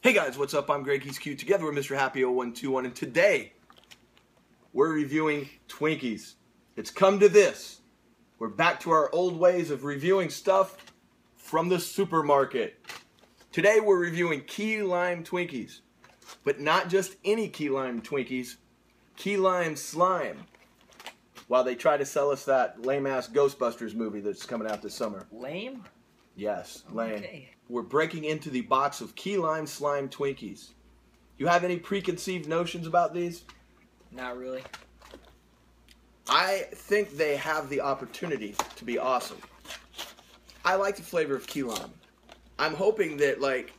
Hey guys, what's up? I'm Greg He's Cute together with Mr. Happy 0121, and today we're reviewing Twinkies. It's come to this. We're back to our old ways of reviewing stuff from the supermarket. Today we're reviewing Key Lime Twinkies, but not just any Key Lime Twinkies, Key Lime Slime. While they try to sell us that lame-ass Ghostbusters movie that's coming out this summer. Lame? Yes, lame. Okay. We're breaking into the box of Key Lime Slime Twinkies. You have any preconceived notions about these? Not really. I think they have the opportunity to be awesome. I like the flavor of key lime. I'm hoping that, like,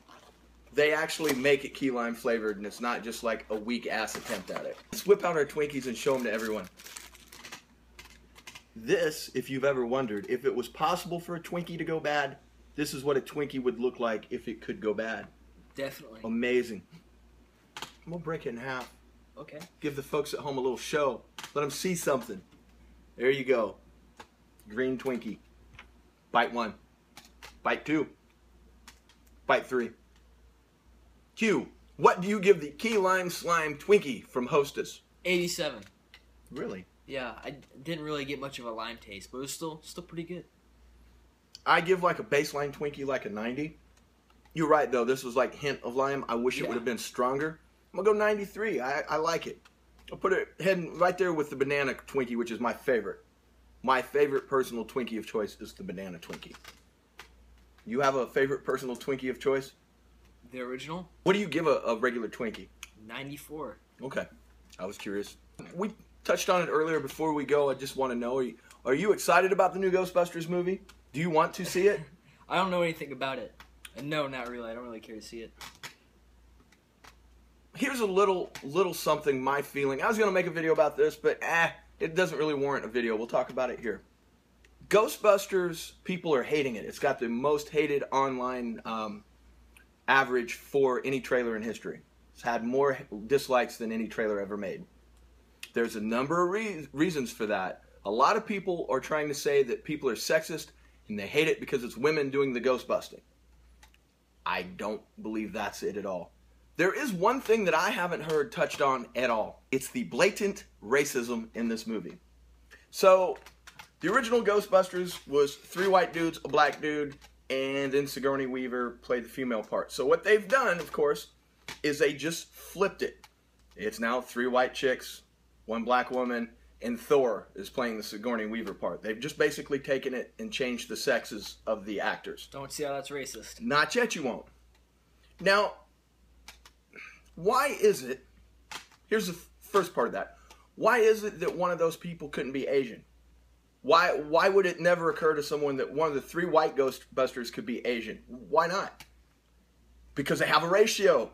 they actually make it key lime flavored and it's not just like a weak-ass attempt at it. Let's whip out our Twinkies and show them to everyone. This, if you've ever wondered, if it was possible for a Twinkie to go bad, this is what a Twinkie would look like if it could go bad. Definitely. Amazing. I'm going to break it in half. Okay. Give the folks at home a little show. Let them see something. There you go. Green Twinkie. Bite 1. Bite 2. Bite 3. Q, what do you give the Key Lime Slime Twinkie from Hostess? 87. Really? Yeah, I didn't really get much of a lime taste, but it was still pretty good. I give like a baseline Twinkie like a 90. You're right though, this was like hint of lime. I wish it would have been stronger. I'm gonna go 93. I like it. I'll put it heading right there with the banana Twinkie, which is my favorite. My favorite personal Twinkie of choice is the banana Twinkie. You have a favorite personal Twinkie of choice? The original? What do you give a regular Twinkie? 94. Okay. I was curious. We touched on it earlier. Before we go, I just want to know, are you excited about the new Ghostbusters movie? Do you want to see it? I don't know anything about it. And no, not really. I don't really care to see it. Here's a little something, my feeling. I was going to make a video about this, but it doesn't really warrant a video. We'll talk about it here. Ghostbusters, people are hating it. It's got the most hated online average for any trailer in history. It's had more dislikes than any trailer ever made. There's a number of reasons for that. A lot of people are trying to say that people are sexist and they hate it because it's women doing the ghost busting. I don't believe that's it at all. There is one thing that I haven't heard touched on at all. It's the blatant racism in this movie. So, the original Ghostbusters was 3 white dudes, a black dude, and then Sigourney Weaver played the female part. So what they've done, of course, is they just flipped it. It's now 3 white chicks, 1 black woman, and Thor is playing the Sigourney Weaver part. They've just basically taken it and changed the sexes of the actors. Don't see how that's racist. Not yet, you won't. Now, why is it, here's the first part of that. Why is it that one of those people couldn't be Asian? Why would it never occur to someone that one of the 3 white Ghostbusters could be Asian? Why not? Because they have a ratio.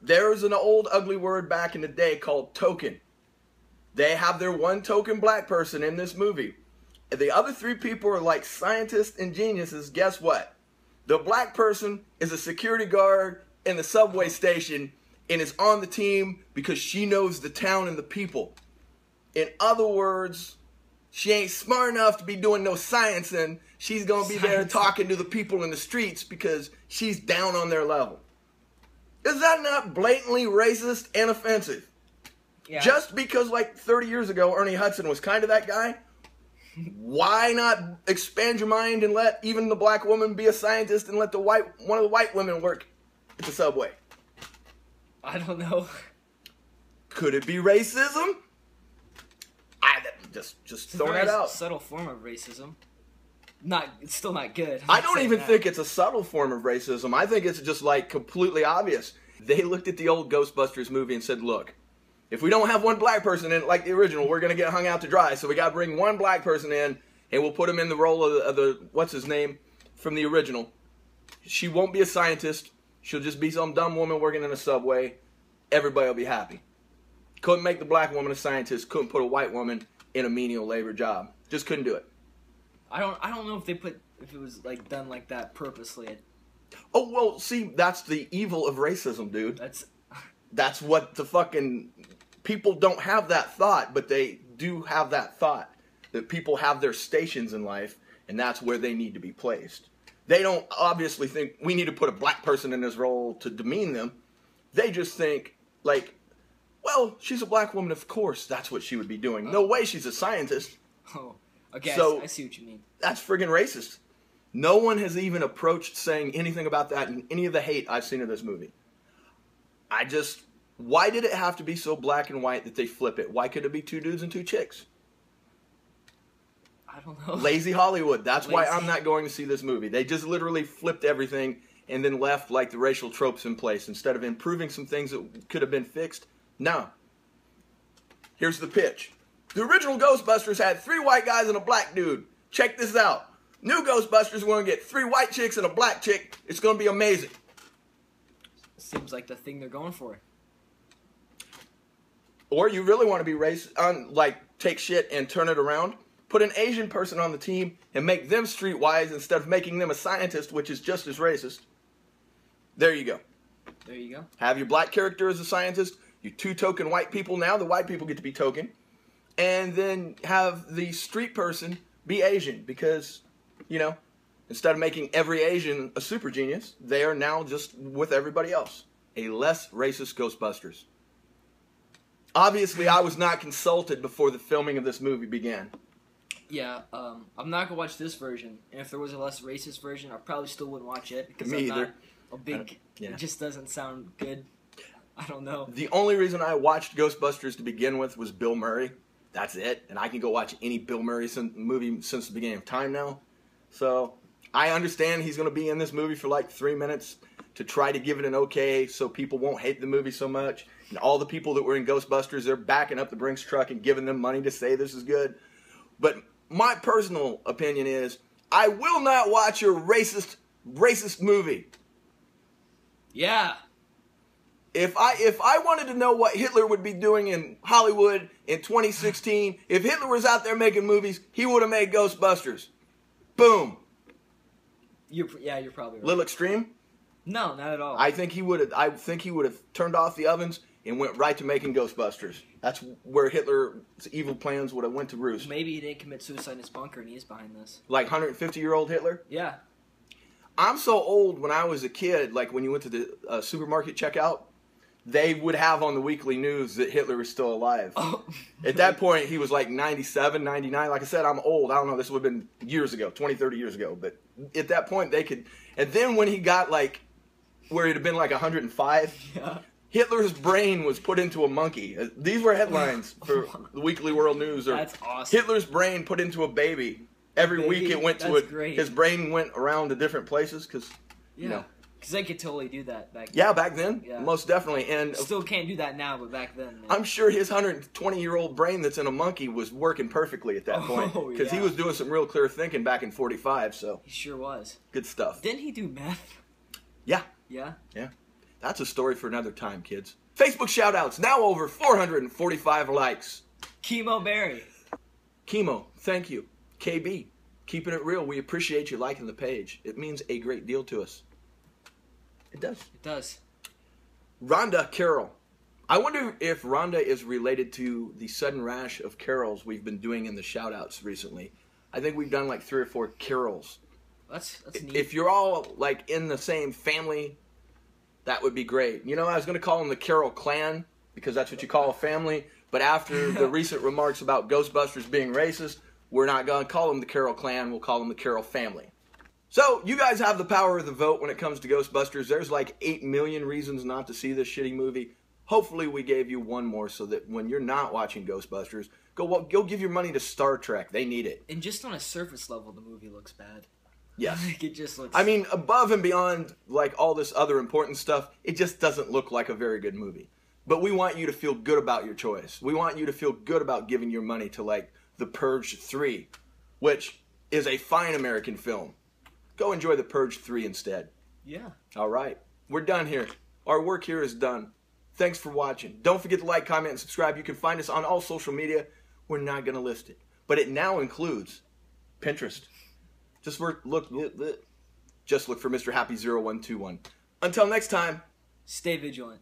There's an old ugly word back in the day called token. They have their 1 token black person in this movie. And the other 3 people are like scientists and geniuses. Guess what? The black person is a security guard in the subway station and is on the team because she knows the town and the people. In other words, she ain't smart enough to be doing no sciencing. She's going to be there talking to the people in the streets because she's down on their level. Is that not blatantly racist and offensive? Yeah. Just because like 30 years ago Ernie Hudson was kind of that guy, why not expand your mind and let even the black woman be a scientist and let one of the white women work at the subway? I don't know. Could it be racism? Just throwing that out. Subtle form of racism. It's still not good. I don't even think it's a subtle form of racism. I think it's just like completely obvious. They looked at the old Ghostbusters movie and said, look, if we don't have 1 black person in it like the original, we're going to get hung out to dry. So we got to bring 1 black person in, and we'll put him in the role of the what's his name, from the original. She won't be a scientist. She'll just be some dumb woman working in a subway. Everybody will be happy. Couldn't make the black woman a scientist. Couldn't put a white woman in a menial labor job. Just couldn't do it. I don't know if it was like done like that purposely. Oh, well, see, that's the evil of racism, dude. That's what the fucking... People don't have that thought, but they do have that thought. That people have their stations in life, and that's where they need to be placed. They don't obviously think we need to put a black person in this role to demean them. They just think, like, well, she's a black woman, of course that's what she would be doing. No way she's a scientist. Oh, okay, So, I see what you mean. That's friggin' racist. No one has even approached saying anything about that in any of the hate I've seen of this movie. Why did it have to be so black and white that they flip it? Why could it be 2 dudes and 2 chicks? I don't know. Lazy Hollywood. That's why I'm not going to see this movie. They just literally flipped everything and then left like the racial tropes in place instead of improving some things that could have been fixed. No. Here's the pitch. The original Ghostbusters had 3 white guys and a black dude. Check this out. New Ghostbusters, we're going to get 3 white chicks and a black chick. It's going to be amazing. Seems like the thing they're going for. Or you really want to be racist, like take shit and turn it around? Put an Asian person on the team and make them streetwise instead of making them a scientist, which is just as racist. There you go. There you go. Have your black character as a scientist. You 2 token white people. Now the white people get to be token. And then have the street person be Asian because, you know, instead of making every Asian a super genius, they are now just with everybody else. A less racist Ghostbusters. Obviously, I was not consulted before the filming of this movie began. Yeah, I'm not gonna watch this version. And if there was a less racist version, I probably still wouldn't watch it because Me I'm either. not a big. Yeah. It just doesn't sound good. I don't know. The only reason I watched Ghostbusters to begin with was Bill Murray. That's it. And I can go watch any Bill Murray movie since the beginning of time now. So I understand he's going to be in this movie for like 3 minutes to try to give it an okay so people won't hate the movie so much. And all the people that were in Ghostbusters, they're backing up the Brinks truck and giving them money to say this is good. But my personal opinion is I will not watch your racist movie. Yeah. If I wanted to know what Hitler would be doing in Hollywood in 2016, if Hitler was out there making movies, he would have made Ghostbusters. Boom. You're probably right. Little extreme? No, not at all. I think he would have turned off the ovens and went right to making Ghostbusters. That's where Hitler's evil plans would have went to roost. Maybe he didn't commit suicide in his bunker and he is behind this. Like 150-year-old Hitler? Yeah. I'm so old. When I was a kid, like when you went to the supermarket checkout, they would have on the weekly news that Hitler was still alive. Oh. At that point, he was like 97, 99. Like I said, I'm old. I don't know. This would have been years ago, 20, 30 years ago. But at that point, they could. And then when he got like where he'd have been like 105, Yeah. Hitler's brain was put into a monkey. These were headlines for the Weekly World News. Or That's awesome. Hitler's brain put into a baby. Every week it went to it. Great. His brain went around to different places because, you know. Because they could totally do that back then. Yeah, back then, Yeah. most definitely. And Still can't do that now, but back then. Man. I'm sure his 120-year-old brain that's in a monkey was working perfectly at that point. Because he was doing some real clear thinking back in 45, so. He sure was. Good stuff. Didn't he do meth? Yeah. Yeah? Yeah. That's a story for another time, kids. Facebook shout-outs, now over 445 likes. Chemo Berry. Chemo, thank you. KB, keeping it real. We appreciate you liking the page. It means a great deal to us. It does. It does. Rhonda Carroll. I wonder if Rhonda is related to the sudden rash of carols we've been doing in the shout-outs recently. I think we've done like 3 or 4 carols. That's neat. If you're all like in the same family, that would be great. You know, I was going to call them the Carol Clan because that's what you call a family. But after the recent remarks about Ghostbusters being racist, we're not going to call them the Carol Clan. We'll call them the Carol family. So, you guys have the power of the vote when it comes to Ghostbusters. There's like 8 million reasons not to see this shitty movie. Hopefully we gave you one more so that when you're not watching Ghostbusters, go give your money to Star Trek. They need it. And just on a surface level, the movie looks bad. Yes. It just looks... I mean, above and beyond like all this other important stuff, it just doesn't look like a very good movie. But we want you to feel good about your choice. We want you to feel good about giving your money to like The Purge 3, which is a fine American film. Go enjoy The Purge 3 instead. Yeah. All right. We're done here. Our work here is done. Thanks for watching. Don't forget to like, comment, and subscribe. You can find us on all social media. We're not going to list it. But it now includes Pinterest. Just look for Mr. Happy 0121. Until next time. Stay vigilant.